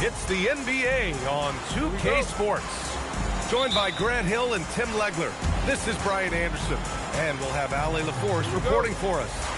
It's the NBA on 2K Sports. Joined by Grant Hill and Tim Legler. This is Brian Anderson. And we'll have Ali LaForce reporting for us.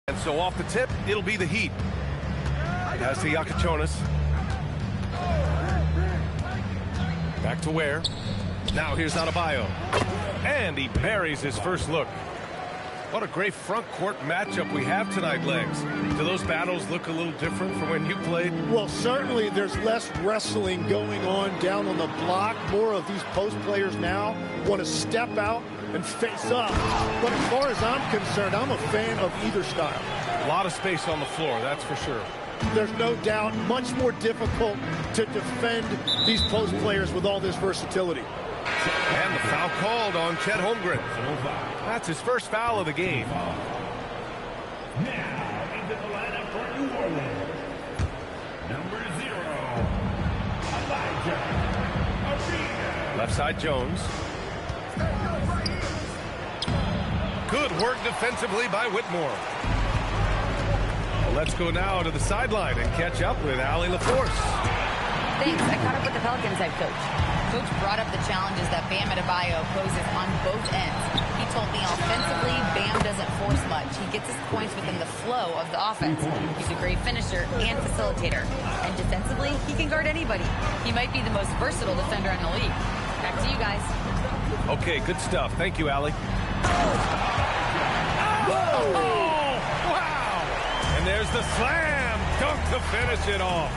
And so off the tip, it'll be the Heat. As to Yakachonis. Back to Ware. Now here's Adebayo. And he buries his first look. What a great front court matchup we have tonight, Legs. Do those battles look a little different from when you played? Well, certainly there's less wrestling going on down on the block. More of these post players now want to step out and face up. But as far as I'm concerned, I'm a fan of either style. A lot of space on the floor, that's for sure. There's no doubt much more difficult to defend these post players with all this versatility. And the foul called on Chet Holmgren. That's his first foul of the game. Now into the lineup for New Orleans. Number 0, Elijah Arena. Left side Jones. Good work defensively by Whitmore. Well, let's go now to the sideline and catch up with Ali LaForce. Thanks. I caught up with the Pelicans head coach. Coach brought up the challenges that Bam Adebayo poses on both ends. He told me offensively, Bam doesn't force much. He gets his points within the flow of the offense. He's a great finisher and facilitator. And defensively, he can guard anybody. He might be the most versatile defender in the league. Back to you guys. Okay, good stuff. Thank you, Ali. Whoa! Oh, wow! And there's the slam dunk to finish it off.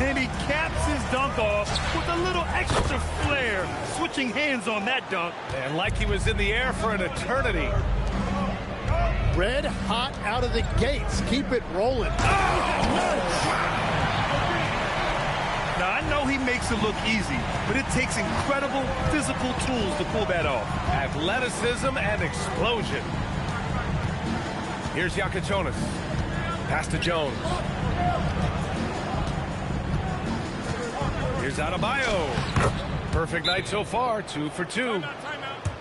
And he caps his dunk off with a little extra flair, switching hands on that dunk. And like he was in the air for an eternity. Red hot out of the gates. Keep it rolling. Now, I know he makes it look easy, but it takes incredible physical tools to pull that off. Athleticism and explosion. Here's Yakachonis. Pass to Jones. Here's Adebayo. Perfect night so far, 2 for 2.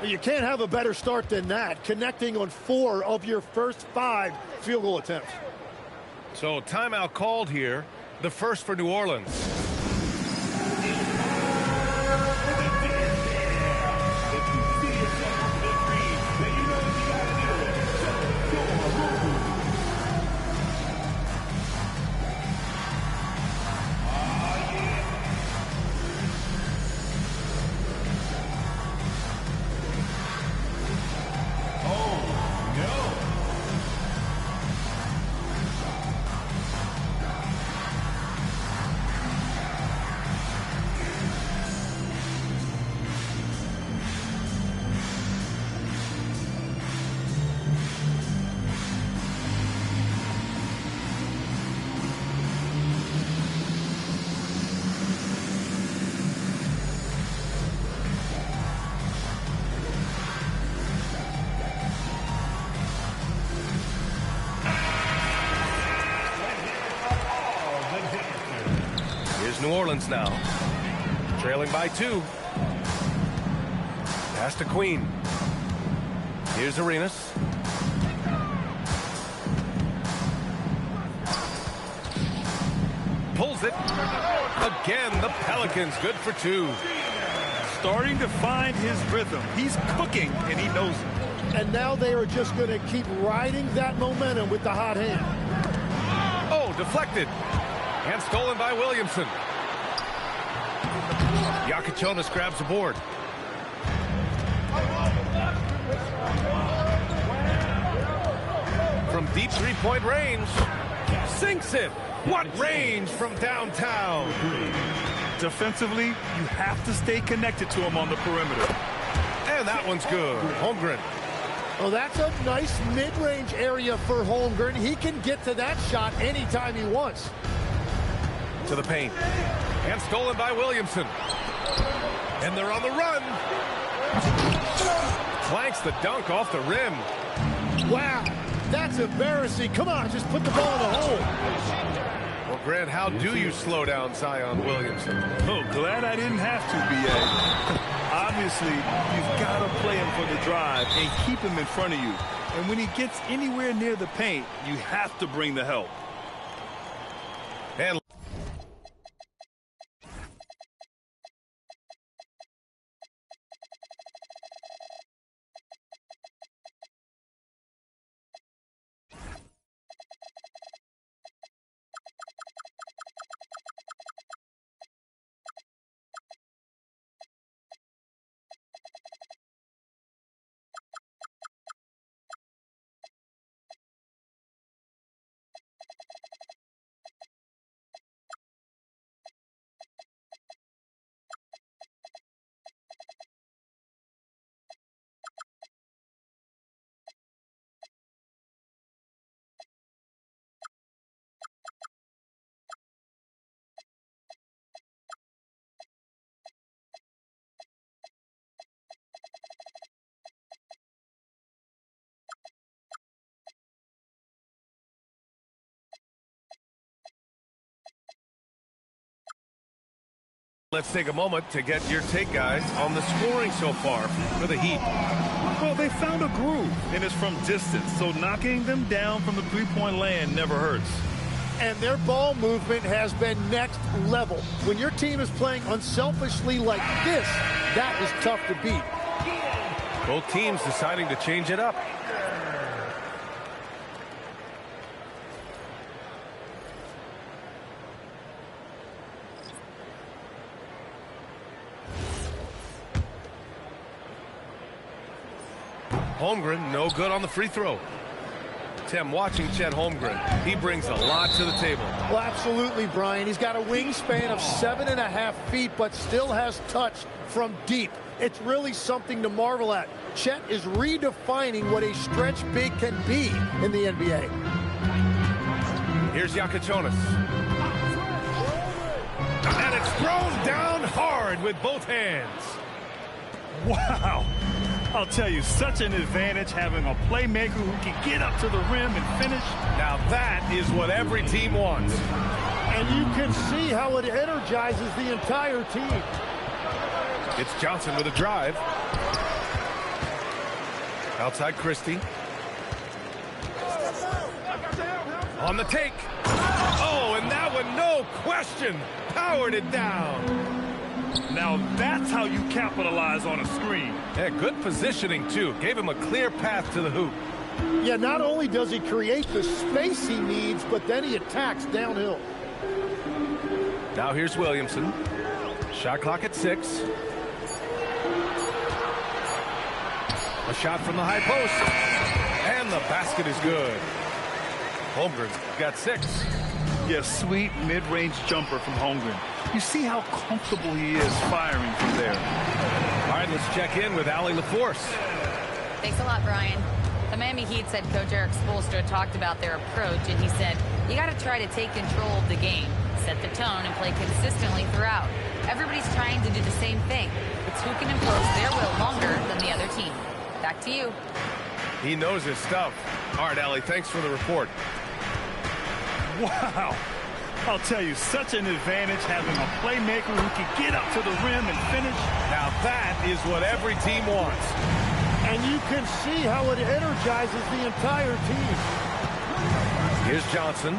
You can't have a better start than that, connecting on 4 of your first 5 field goal attempts. So timeout called here, the first for New Orleans. New Orleans now. Trailing by 2. Pass to Queen. Here's Arenas. Pulls it. Again, the Pelicans good for 2. Starting to find his rhythm. He's cooking, and he knows it. And now they are just going to keep riding that momentum with the hot hand. Oh, deflected. And stolen by Williamson. Yakichonis grabs the board. From deep three-point range. Sinks it. What range from downtown. Defensively, you have to stay connected to him on the perimeter. And that one's good. Holmgren. Well, that's a nice mid-range area for Holmgren. He can get to that shot anytime he wants. To the paint. And stolen by Williamson. And they're on the run. Flanks the dunk off the rim. Wow, that's embarrassing. Come on, just put the ball in the hole. Well, Grant, how do you slow down Zion Williamson? Oh, glad I didn't have to, B.A. Obviously, you've got to play him for the drive and keep him in front of you. And when he gets anywhere near the paint, you have to bring the help. And let's take a moment to get your take, guys, on the scoring so far for the Heat. Well, they found a groove, and it's from distance, so knocking them down from the three-point land never hurts. And their ball movement has been next level. When your team is playing unselfishly like this, that is tough to beat. Both teams deciding to change it up. Holmgren, no good on the free throw. Tim, watching Chet Holmgren, he brings a lot to the table. Well, absolutely, Brian. He's got a wingspan of 7.5 feet, but still has touch from deep. It's really something to marvel at. Chet is redefining what a stretch big can be in the NBA. Here's Yakichonis. And it's thrown down hard with both hands. Wow. I'll tell you, such an advantage having a playmaker who can get up to the rim and finish. Now that is what every team wants. And you can see how it energizes the entire team. It's Johnson with a drive. Outside Christie. On the take. Oh, and that one, no question, powered it down. Now that's how you capitalize on a screen. Yeah, good positioning, too. Gave him a clear path to the hoop. Yeah, not only does he create the space he needs, but then he attacks downhill. Now here's Williamson. Shot clock at 6. A shot from the high post. And the basket is good. Holmgren got 6. Yeah, sweet mid-range jumper from Holmgren. You see how comfortable he is firing from there. All right, let's check in with Allie LaForce. Thanks a lot, Brian. The Miami Heat said Coach Eric Spoelstra talked about their approach, and he said, you got to try to take control of the game, set the tone, and play consistently throughout. Everybody's trying to do the same thing. It's who can impose their will longer than the other team. Back to you. He knows his stuff. All right, Allie, thanks for the report. Wow. I'll tell you, such an advantage having a playmaker who can get up to the rim and finish. Now that is what every team wants. And you can see how it energizes the entire team. Here's Johnson.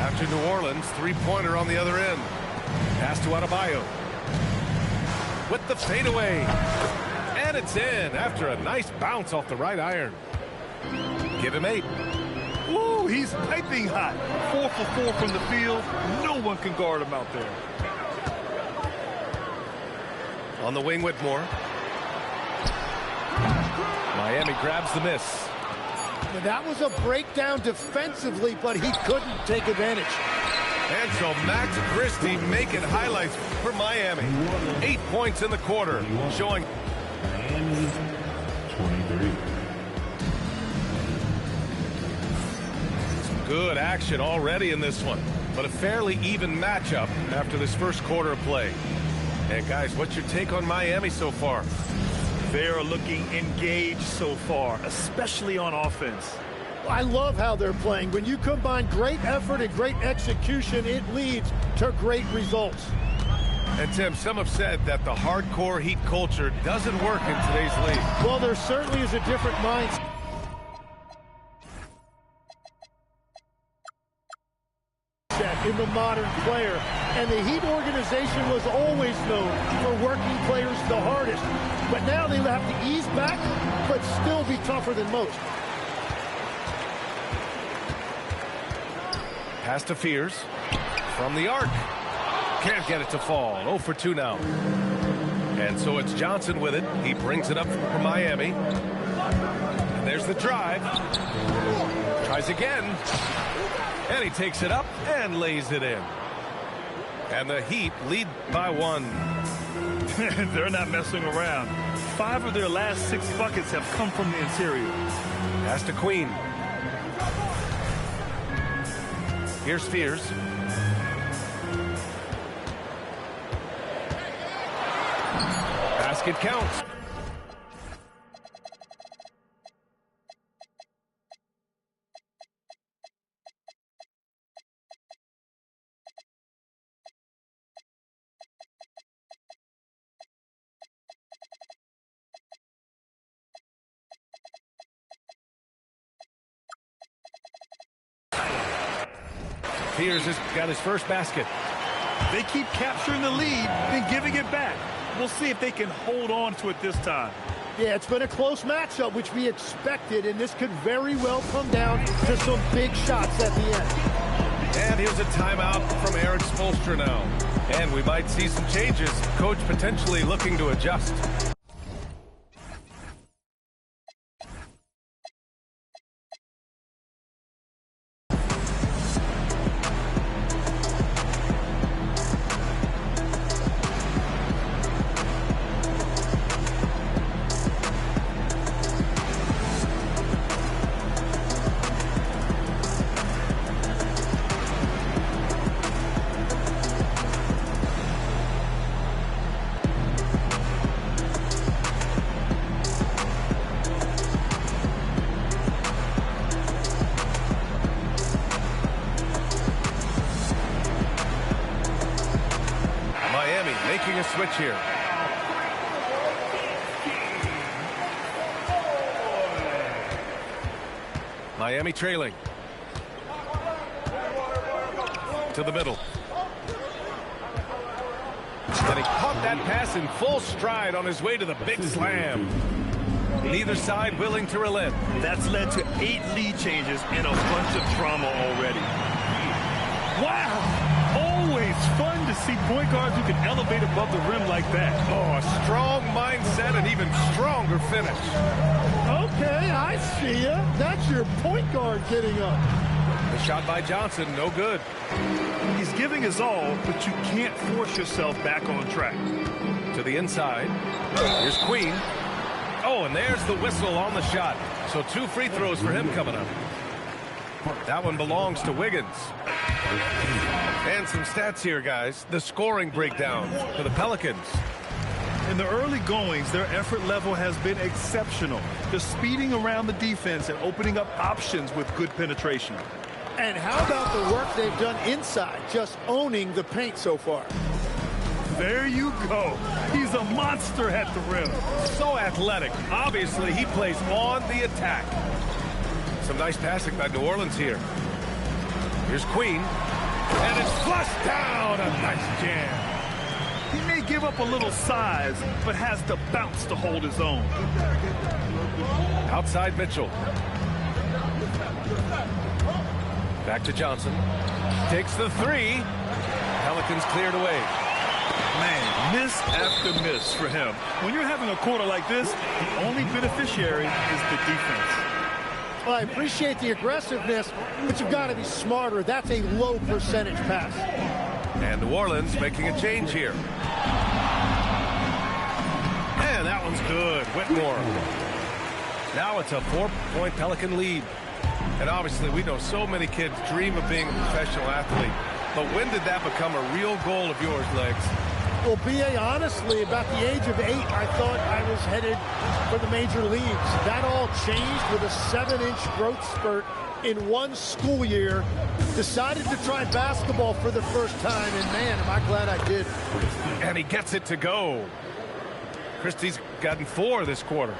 After New Orleans, three-pointer on the other end. Pass to Adebayo. With the fadeaway. And it's in after a nice bounce off the right iron. Give him 8. Woo, he's piping hot. 4 for 4 from the field. No one can guard him out there. On the wing, Whitmore. Miami grabs the miss. That was a breakdown defensively, but he couldn't take advantage. And so Max Christie making highlights for Miami. 8 points in the quarter, showing Miami 23. some good action already in this one, but a fairly even matchup after this first quarter of play. And guys, what's your take on Miami so far? They're looking engaged so far, especially on offense. I love how they're playing. When you combine great effort and great execution, it leads to great results. And Tim, some have said that the hardcore Heat culture doesn't work in today's league. Well, there certainly is a different mindset in the modern player. And the Heat organization was always known for working players the hardest. But now they have to ease back, but still be tougher than most. Pass to Fears from the arc. Can't get it to fall. 0 for 2 now. And so it's Johnson with it. He brings it up for Miami. And there's the drive. Tries again. And he takes it up and lays it in. And the Heat lead by 1. They're not messing around. 5 of their last 6 buckets have come from the interior. Pass to Queen. Here's Fears. Basket counts. Fears has got his first basket. They keep capturing the lead, then giving it back. We'll see if they can hold on to it this time. Yeah, it's been a close matchup, which we expected, and this could very well come down to some big shots at the end. And here's a timeout from Eric Spoelstra now. And we might see some changes. Coach potentially looking to adjust. Making a switch here. Miami trailing. To the middle. And he caught that pass in full stride on his way to the big slam. Neither side willing to relent. That's led to 8 lead changes and a bunch of drama already. Wow! Always fun to see point guards who can elevate above the rim like that. Oh, a strong mindset and even stronger finish. Okay, I see ya. That's your point guard getting up. The shot by Johnson, no good. He's giving his all, but you can't force yourself back on track. To the inside. Here's Queen. Oh, and there's the whistle on the shot. So 2 free throws for him coming up. That one belongs to Wiggins. And some stats here, guys. The scoring breakdown for the Pelicans. In the early goings, their effort level has been exceptional. They're speeding around the defense and opening up options with good penetration. And how about the work they've done inside, just owning the paint so far? There you go. He's a monster at the rim. So athletic. Obviously, he plays on the attack. Some nice passing by New Orleans here. Here's Queen. And it's flushed down. A nice jam. He may give up a little size, but has the bounce to hold his own. Outside Mitchell. Back to Johnson. Takes the three. Pelicans cleared away. Man, miss after miss for him. When you're having a quarter like this, the only beneficiary is the defense. Well, I appreciate the aggressiveness, but you've got to be smarter. That's a low percentage pass. And New Orleans making a change here. And that one's good. Whitmore. Now it's a 4-point Pelican lead. And obviously we know so many kids dream of being a professional athlete. But when did that become a real goal of yours, Legs? Well, B.A., honestly, about the age of 8, I thought I was headed for the major leagues. That all changed with a 7-inch growth spurt in one school year. Decided to try basketball for the first time, and man, am I glad I did. And he gets it to go. Christie's gotten 4 this quarter.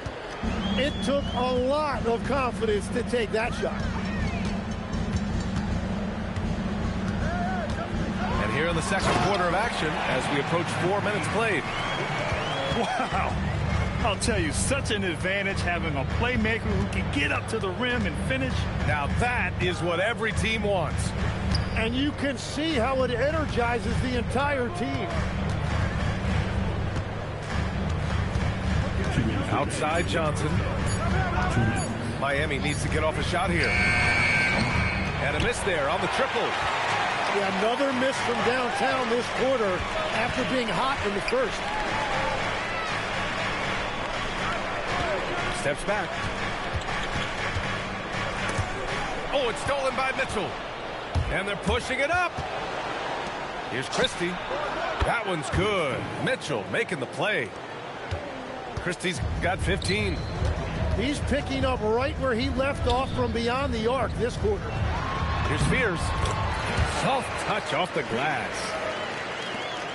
It took a lot of confidence to take that shot. And here in the second quarter of action as we approach 4 minutes played. Wow. I'll tell you, such an advantage having a playmaker who can get up to the rim and finish. Now that is what every team wants. And you can see how it energizes the entire team. Outside Johnson. Miami needs to get off a shot here. And a miss there on the triple. Yeah, another miss from downtown this quarter after being hot in the first. Steps back. Oh, it's stolen by Mitchell. And they're pushing it up. Here's Christie. That one's good. Mitchell making the play. Christie's got 15. He's picking up right where he left off from beyond the arc this quarter. Here's Spears. Soft touch off the glass.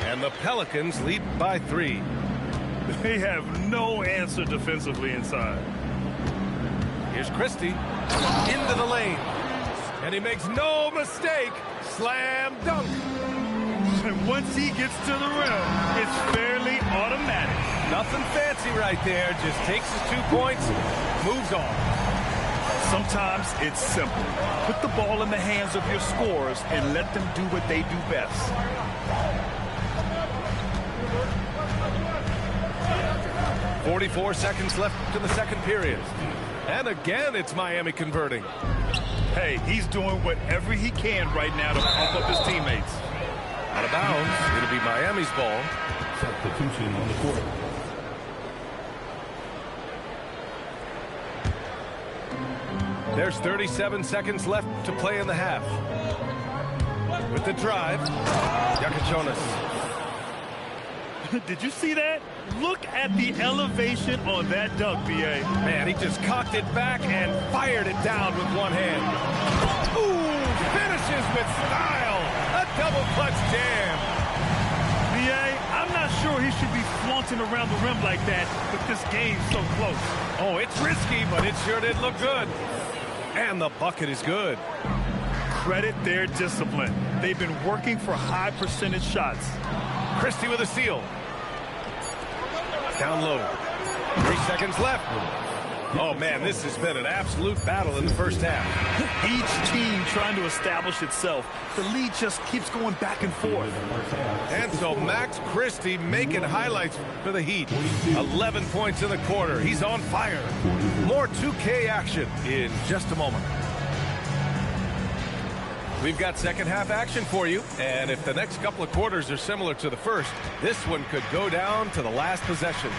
And the Pelicans lead by 3. They have no answer defensively inside. Here's Christie. Into the lane. And he makes no mistake. Slam dunk. And once he gets to the rim, it's fairly automatic. Nothing fancy right there. Just takes his 2 points, moves on. Sometimes it's simple. Put the ball in the hands of your scorers and let them do what they do best. .44 seconds left in the second period. And again, it's Miami converting. Hey, he's doing whatever he can right now to pump up his teammates. Out of bounds. It'll be Miami's ball. Substitution on the court. There's 37 seconds left to play in the half. With the drive, Jonas. Did you see that? Look at the elevation on that dunk, B.A. Man, he just cocked it back and fired it down with one hand. Ooh, finishes with style. A double clutch jam. B.A., I'm not sure he should be flaunting around the rim like that with this game so close. Oh, it's risky, but it sure did look good. And the bucket is good. Credit their discipline. They've been working for high percentage shots. Christie with a steal. Down low. 3 seconds left. Oh, man, this has been an absolute battle in the first half. Each team trying to establish itself. The lead just keeps going back and forth. And so Max Christie making highlights for the Heat. 11 points in the quarter. He's on fire. More 2K action in just a moment. We've got second half action for you. And if the next couple of quarters are similar to the first, this one could go down to the last possession.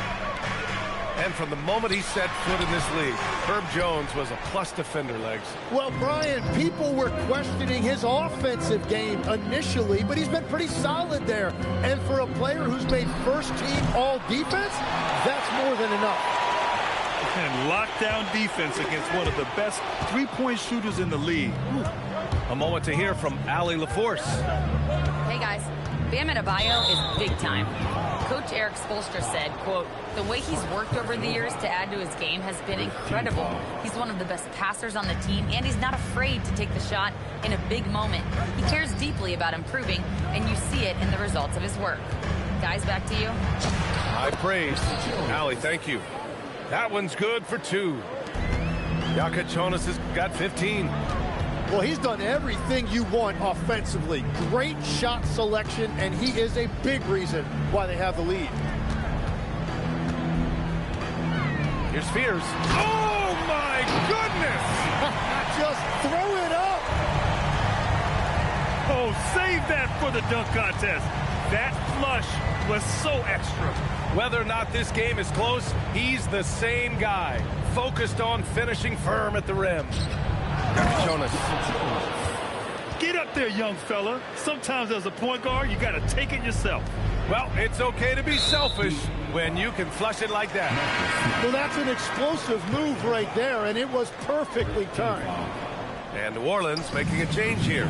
And from the moment he set foot in this league, Herb Jones was a plus defender, Legs. Well, Brian, people were questioning his offensive game initially, but he's been pretty solid there. And for a player who's made first team all defense, that's more than enough. And lockdown defense against one of the best three-point shooters in the league. A moment to hear from Allie LaForce. Hey guys, Bam Adebayo is big time. Coach Eric Spoelstra said, quote, the way he's worked over the years to add to his game has been incredible. He's one of the best passers on the team, and he's not afraid to take the shot in a big moment. He cares deeply about improving, and you see it in the results of his work. Guys, back to you. High praise. Allie, thank you. That one's good for 2. Yakachonis has got 15. Well, he's done everything you want offensively. Great shot selection, and he is a big reason why they have the lead. Here's Spears. Oh, my goodness! Just throw it up. Oh, save that for the dunk contest. That flush was so extra. Whether or not this game is close, he's the same guy. Focused on finishing firm at the rim. Jonas. Get up there, young fella. Sometimes as a point guard, you got to take it yourself. Well, it's okay to be selfish when you can flush it like that. Well, that's an explosive move right there, and it was perfectly timed. And New Orleans making a change here.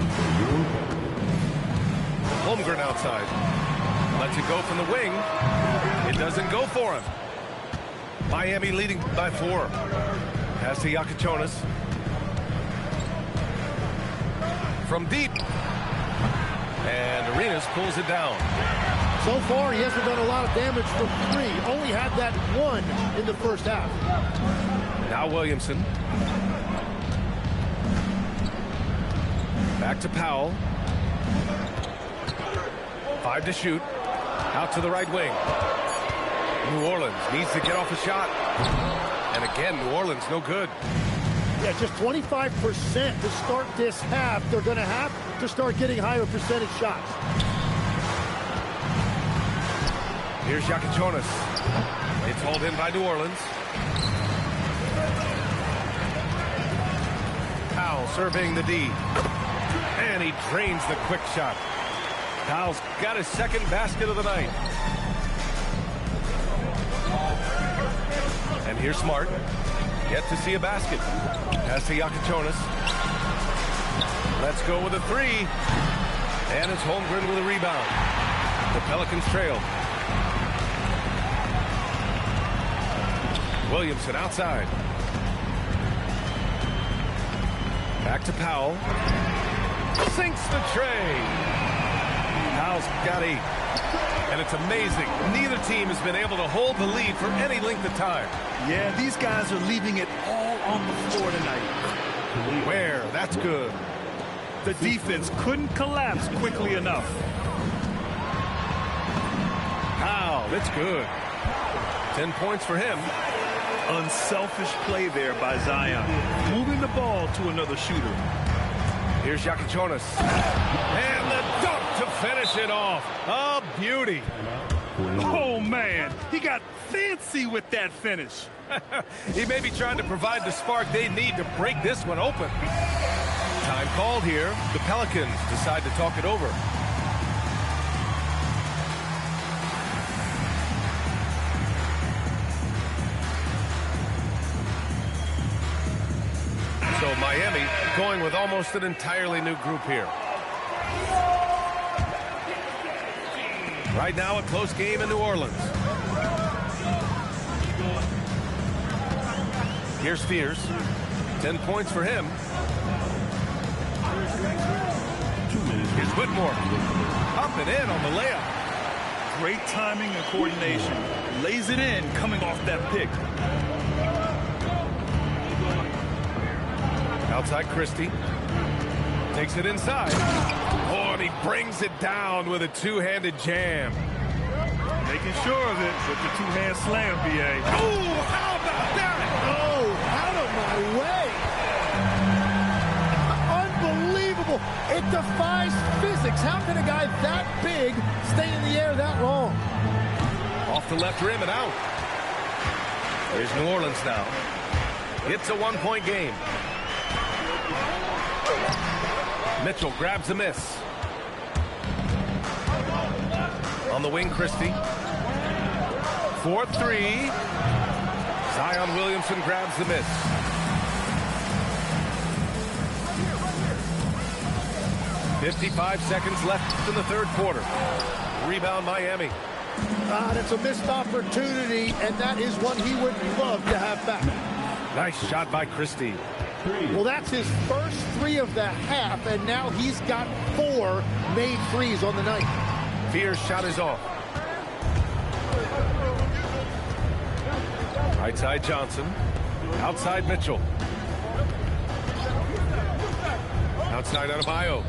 Holmgren outside. Lets it go from the wing. It doesn't go for him. Miami leading by 4. Pass to Yakachonis. From deep. And Arenas pulls it down. So far, he hasn't done a lot of damage from 3. Only had that 1 in the first half. Now Williamson. Back to Powell. 5 to shoot. Out to the right wing. New Orleans needs to get off a shot. And again, New Orleans no good. Yeah, just 25% to start this half. They're going to have to start getting higher percentage shots. Here's Yakachonis. It's hauled in by New Orleans. Powell surveying the D. And he drains the quick shot. Powell's got his second basket of the night. And here's Smart. Yet to see a basket. Pass to Yakachonis. Let's go with a 3. And it's Holmgren with a rebound. The Pelicans trail. Williamson outside. Back to Powell. Sinks the tray. Powell's got 8. And it's amazing. Neither team has been able to hold the lead for any length of time. Yeah, these guys are leaving it all on the floor tonight. Where? That's good. The defense couldn't collapse quickly enough. Powell, it's good. 10 points for him. Unselfish play there by Zion. Moving the ball to another shooter. Here's Yakachonis. And the dunk to finish it off. A beauty. Oh, man. He got fancy with that finish. He may be trying to provide the spark they need to break this one open. Time called here. The Pelicans decide to talk it over. So Miami going with almost an entirely new group here. Right now a close game in New Orleans. Here's Spears. 10 points for him. Here's Whitmore. Up and in on the layup. Great timing and coordination. Lays it in coming off that pick. Outside Christie. Takes it inside. Oh, and he brings it down with a two-handed jam. Making sure of it with the two-hand slam, B.A. Oh, how about that? Oh, out of my way. Unbelievable. It defies physics. How can a guy that big stay in the air that long? Off the left rim and out. Here's New Orleans now. It's a one-point game. Mitchell grabs a miss. On the wing, Christie. 4-3. Zion Williamson grabs the miss. 55 seconds left in the third quarter. Rebound Miami. That's a missed opportunity, and that is one he would love to have back. Nice shot by Christie. Well, that's his first 3 of the half, and now he's got 4 made threes on the night. Fear's shot is off. Right side Johnson. Outside Mitchell. Outside Adebayo.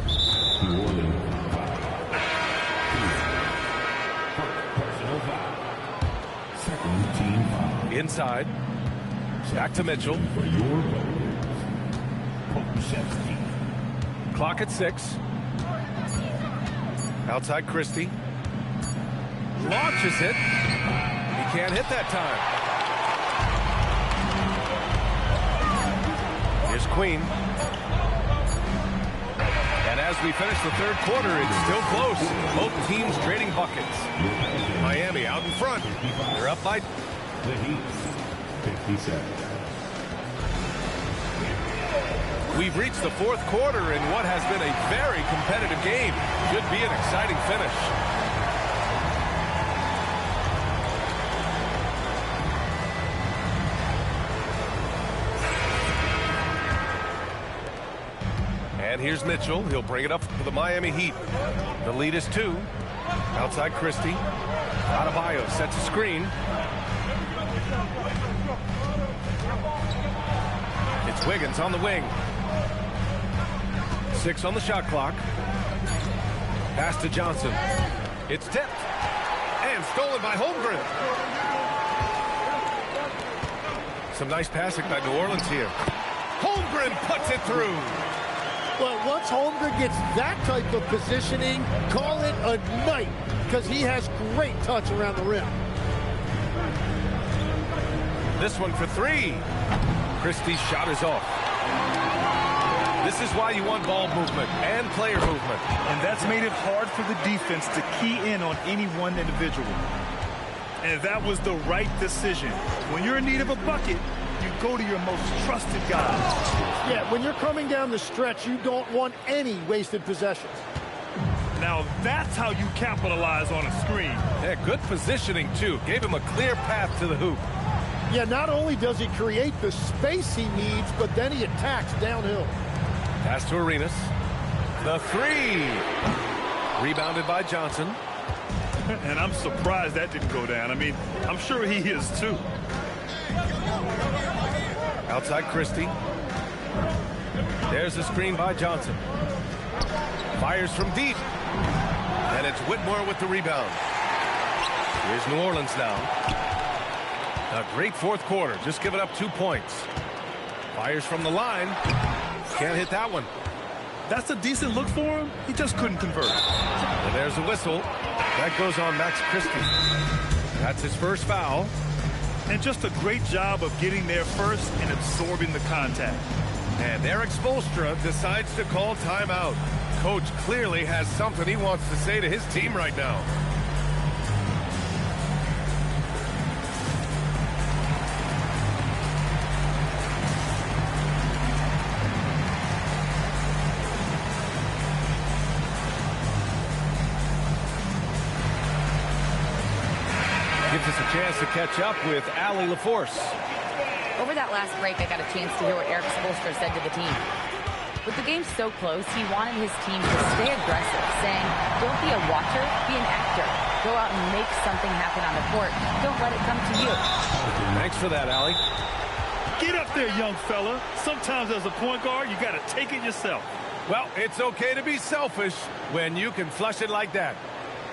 New Orleans. Personal foul. Second team foul. Inside. Back to Mitchell. For your Warriors. Pokusevski. Clock at 6. Outside Christie. Launches it. He can't hit that time. Here's Queen. And as we finish the third quarter, it's still close. Both teams trading buckets. Miami out in front. They're up by... The Heat. 57. We've reached the fourth quarter in what has been a very competitive game. Should be an exciting finish. And here's Mitchell. He'll bring it up for the Miami Heat. The lead is 2. Outside Christie. Adebayo sets a screen. It's Wiggins on the wing. 6 on the shot clock. Pass to Johnson. It's tipped. And stolen by Holmgren. Some nice passing by New Orleans here. Holmgren puts it through. Well, once Holmgren gets that type of positioning, call it a night, because he has great touch around the rim. This one for 3. Christie's shot is off. This is why you want ball movement and player movement. And that's made it hard for the defense to key in on any one individual. And that was the right decision. When you're in need of a bucket, you go to your most trusted guy. Yeah, when you're coming down the stretch, you don't want any wasted possessions. Now that's how you capitalize on a screen. Yeah, good positioning, too. Gave him a clear path to the hoop. Yeah, not only does he create the space he needs, but then he attacks downhill. Pass to Arenas. The 3. Rebounded by Johnson. And I'm surprised that didn't go down. I mean, I'm sure he is, too. Outside Christie. There's a screen by Johnson. Fires from deep. And it's Whitmore with the rebound. Here's New Orleans now. A great fourth quarter. Just giving up 2 points. Fires from the line. Can't hit that one. That's a decent look for him. He just couldn't convert. And there's a whistle. That goes on Max Christie. That's his first foul. And just a great job of getting there first and absorbing the contact. And Eric Spoelstra decides to call timeout. Coach clearly has something he wants to say to his team right now. Gives us a chance to catch up with Allie LaForce. Over that last break, I got a chance to hear what Eric Spoelstra said to the team. With the game so close, he wanted his team to stay aggressive, saying, don't be a watcher, be an actor. Go out and make something happen on the court. Don't let it come to you. Thanks for that, Allie. Get up there, young fella. Sometimes as a point guard, you got to take it yourself. Well, it's okay to be selfish when you can flush it like that.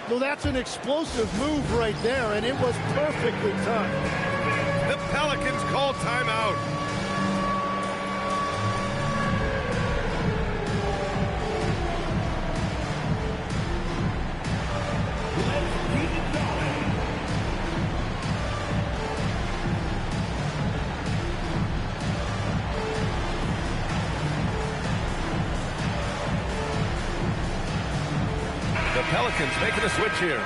Well, that's an explosive move right there, and it was perfectly timed. The Pelicans call timeout. The Pelicans making a switch here.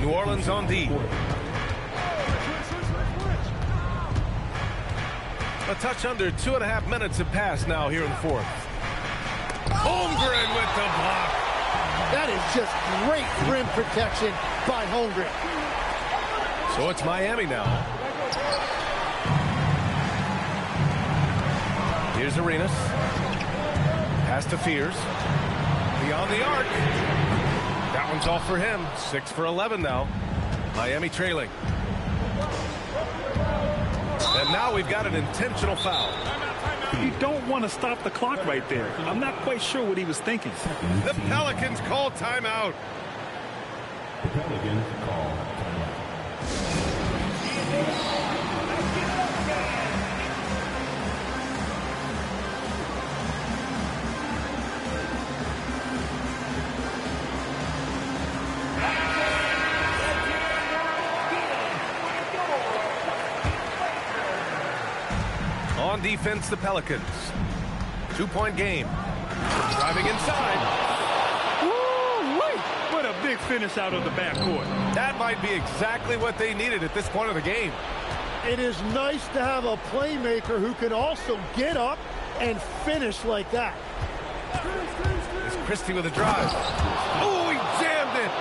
New Orleans on D. A touch under 2.5 minutes have passed now here in the fourth. Holmgren with the block. That is just great rim protection by Holmgren. So it's Miami now. Here's Arenas. Pass to Fears. Beyond the arc. That one's off for him. 6 for 11 now. Miami trailing. And now we've got an intentional foul. You don't want to stop the clock right there. I'm not quite sure what he was thinking. The Pelicans call timeout. The Pelicans call timeout. On defense, the Pelicans. 2-point game. Driving inside. Woo-wee! What a big finish out of the backcourt. That might be exactly what they needed at this point of the game. It is nice to have a playmaker who can also get up and finish like that. It's Christie with a drive. Oh, he jammed it.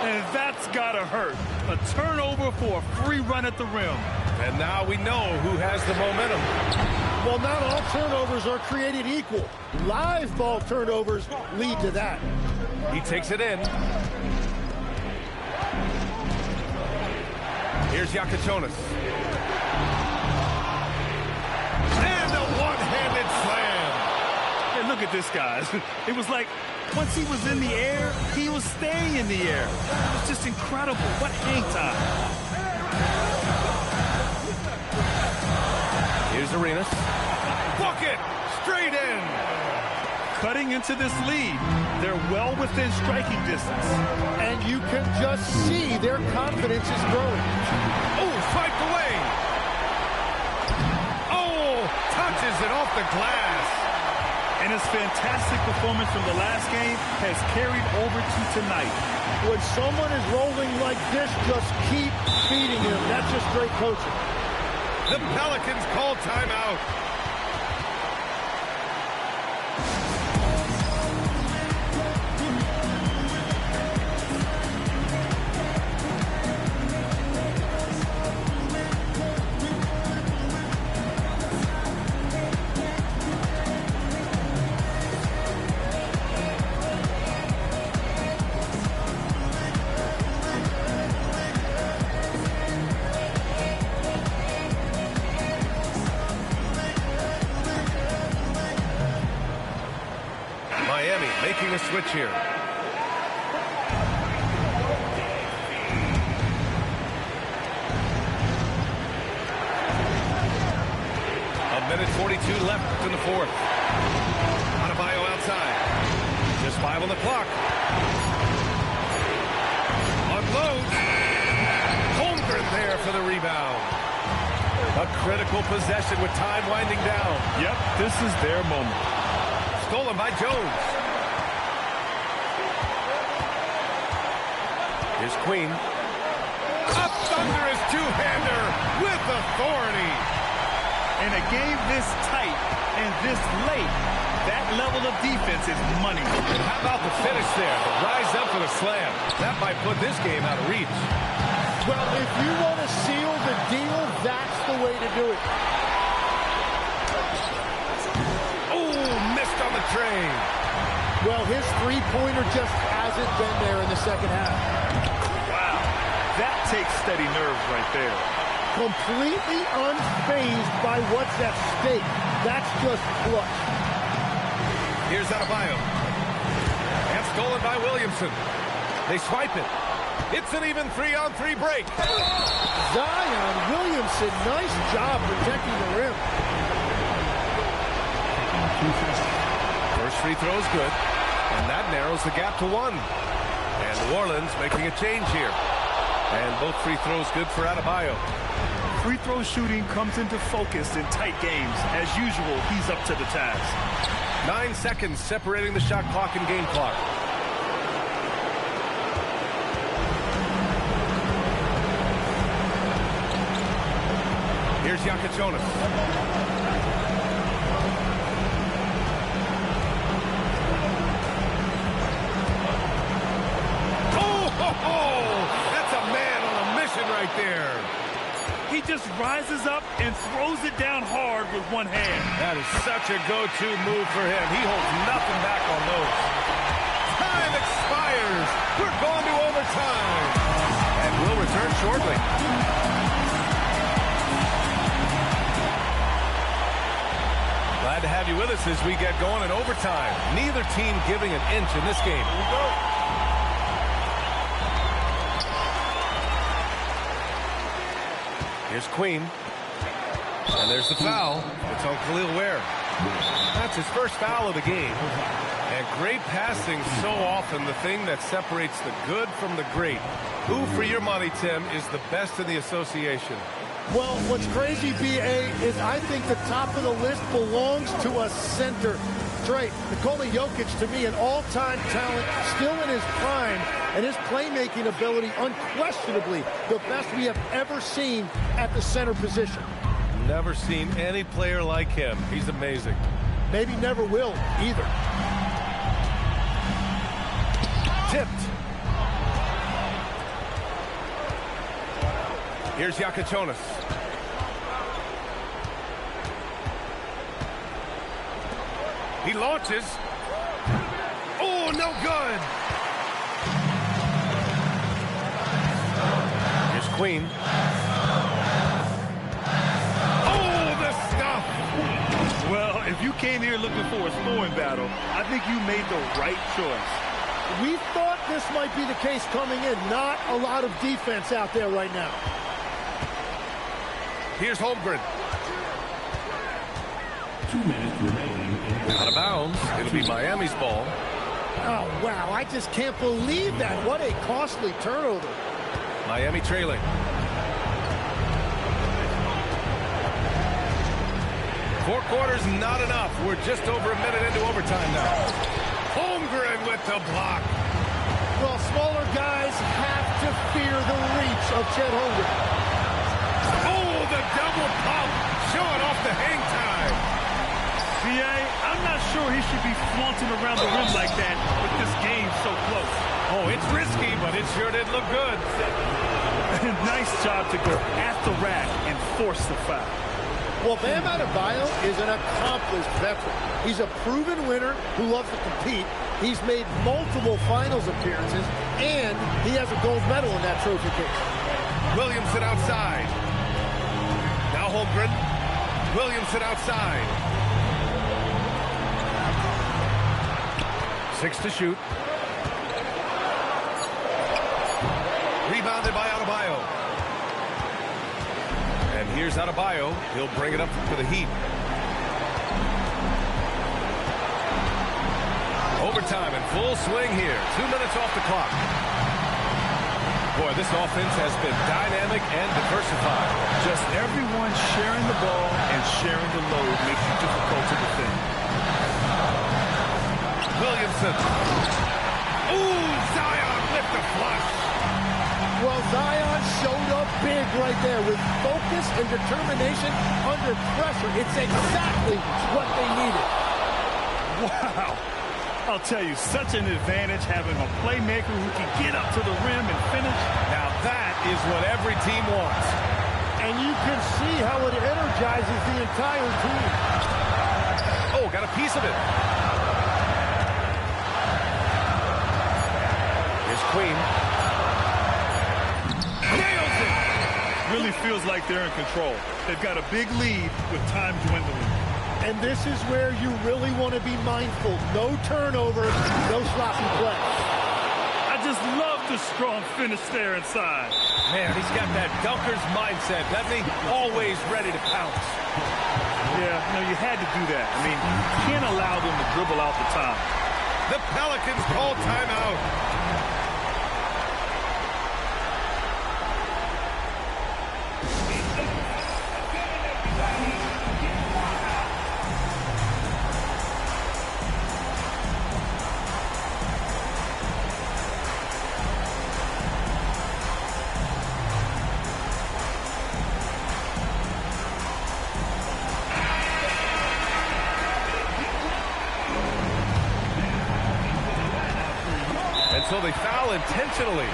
And that's gotta hurt. A turnover for a free run at the rim. And now we know who has the momentum. Well, not all turnovers are created equal. Live ball turnovers lead to that. He takes it in. Here's Yakachonis. And a one-handed slam. Hey, look at this, guys. It was like once he was in the air, he was staying in the air. It was just incredible. What hang time. Here's Arenas. Bucket! Straight in! Cutting into this lead. They're well within striking distance. And you can just see their confidence is growing. Oh, swiped away! Oh, touches it off the glass. And his fantastic performance from the last game has carried over to tonight. When someone is rolling like this, just keep feeding him. That's just great coaching. The Pelicans call timeout. Miami making a switch here. A minute 42 left in the fourth. Adebayo outside. Just 5 on the clock. Unloads. Holmgren there for the rebound. A critical possession with time winding down. Yep, this is their moment. Stolen by Jones. Here's Queen. Up under his two-hander with authority. In a game this tight and this late, that level of defense is money. And how about the finish there? The rise up for the slam. That might put this game out of reach. Well, if you want to seal the deal, that's the way to do it. On the train. Well, his three-pointer just hasn't been there in the second half. Wow. That takes steady nerves right there. Completely unfazed by what's at stake. That's just clutch. Here's Adebayo. And stolen by Williamson. They swipe it. It's an even 3-on-3 break. Zion Williamson, nice job protecting the rim. First free throw is good, and that narrows the gap to 1. And New Orleans making a change here. And both free throws good for Adebayo. Free throw shooting comes into focus in tight games. As usual, he's up to the task. 9 seconds separating the shot clock and game clock. Here's Yakachonis. rises up and throws it down hard with one hand. That is such a go-to move for him. He holds nothing back on those. Time expires. We're going to overtime. And we'll return shortly. Glad to have you with us as we get going in overtime. Neither team giving an inch in this game. Here we go. Here's Queen. And there's the foul. It's on Khalil Ware. That's his first foul of the game. And great passing, so often the thing that separates the good from the great. Who, for your money, Tim, is the best in the association? Well, what's crazy, B.A., is I think the top of the list belongs to a center. Straight. Nikola Jokic, to me, an all-time talent, still in his prime, and his playmaking ability, unquestionably, the best we have ever seen at the center position. Never seen any player like him. He's amazing. Maybe never will, either. Tipped. Here's Yakachonis. He launches. Oh, no good. Here's Queen. Oh, the stuff. Well, if you came here looking for a scoring battle, I think you made the right choice. We thought this might be the case coming in. Not a lot of defense out there right now. Here's Holmgren. 2 minutes remaining. Out of bounds. It'll be Miami's ball. Oh, wow. I just can't believe that. What a costly turnover. Miami trailing. Four quarters, not enough. We're just over a minute into overtime now. Holmgren with the block. Well, smaller guys have to fear the reach of Chet Holmgren. Oh, the double pump. Showing off the hang time. B.A., I'm not sure he should be flaunting around the rim like that with this game so close. Oh, it's risky, but it sure did look good. Nice job to go at the rack and force the foul. Well, Bam Adebayo is an accomplished veteran. He's a proven winner who loves to compete. He's made multiple finals appearances, and he has a gold medal in that trophy case. Williamson outside. Now Holmgren. Williamson outside. 6 to shoot. Rebounded by Adebayo. And here's Adebayo. He'll bring it up for the Heat. Overtime in full swing here. 2 minutes off the clock. Boy, this offense has been dynamic and diversified. Just everyone sharing the ball and sharing the load makes it difficult to defend. Williamson. Ooh, Zion with the flush. Well, Zion showed up big right there with focus and determination under pressure. It's exactly what they needed. Wow. I'll tell you, such an advantage having a playmaker who can get up to the rim and finish. Now that is what every team wants. And you can see how it energizes the entire team. Oh, got a piece of it. Here's Queen. Nails it! Really feels like they're in control. They've got a big lead with time dwindling. And this is where you really want to be mindful. No turnovers, no sloppy play. I just love the strong finish there inside. Man, he's got that dunker's mindset, doesn't he? Always ready to pounce. Yeah, no, you had to do that. I mean, you can't allow them to dribble out the time. The Pelicans call timeout. So they foul intentionally.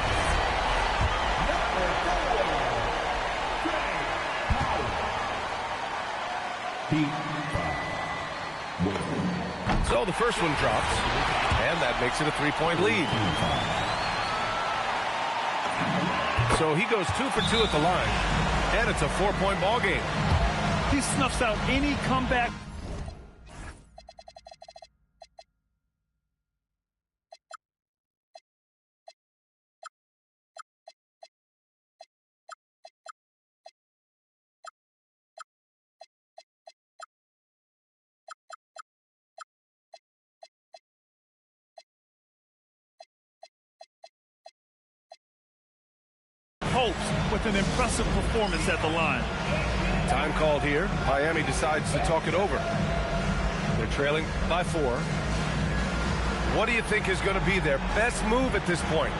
Heat 5. Win. So the first one drops, and that makes it a 3-point lead. So he goes 2 for 2 at the line, and it's a 4-point ball game. He snuffs out any comeback. Hopes with an impressive performance at the line. Time called here. Miami decides to talk it over. They're trailing by 4. What do you think is going to be their best move at this point?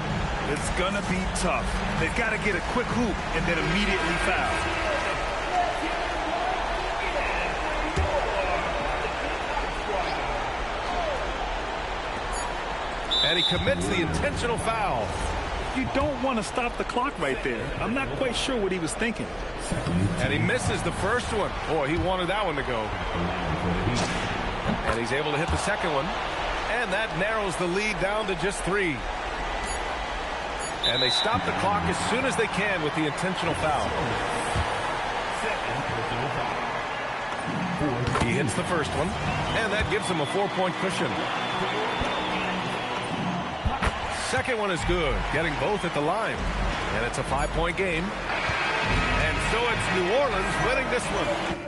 It's going to be tough. They've got to get a quick hoop and then immediately foul. And he commits the intentional foul. You don't want to stop the clock right there. I'm not quite sure what he was thinking. And he misses the first one. Boy, he wanted that one to go. And he's able to hit the second one. And that narrows the lead down to just 3. And they stop the clock as soon as they can with the intentional foul. He hits the first one. And that gives him a 4-point cushion. Second one is good, getting both at the line. And it's a 5-point game. And so it's New Orleans winning this one.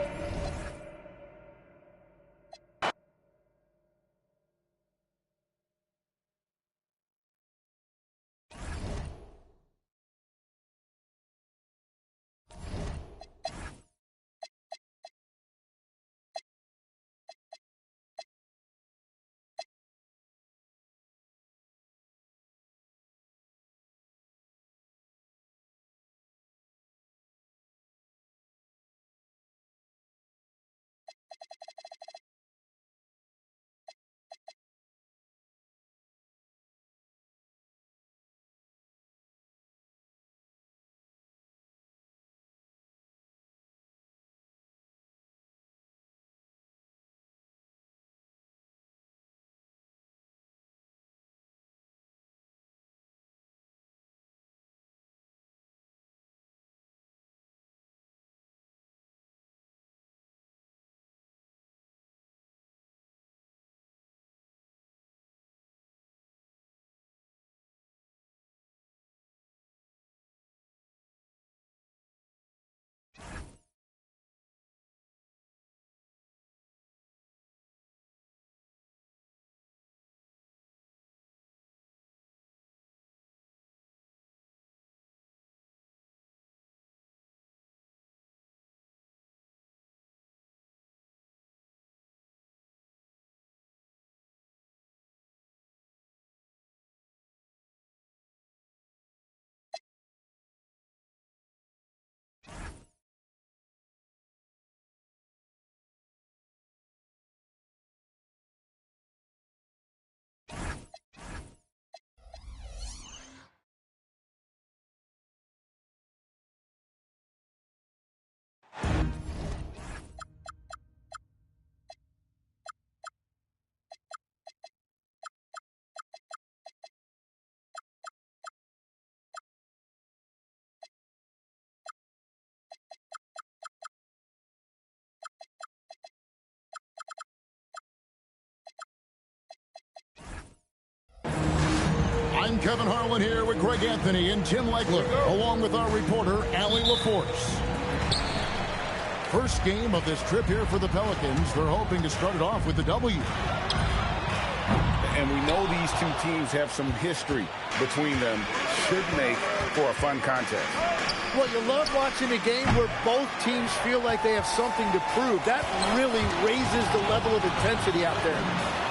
I'm Kevin Harlan here with Greg Anthony and Tim Legler, along with our reporter, Allie LaForce. First game of this trip here for the Pelicans. They're hoping to start it off with the W. And we know these two teams have some history between them. Should make for a fun contest. Well, you love watching a game where both teams feel like they have something to prove. That really raises the level of intensity out there.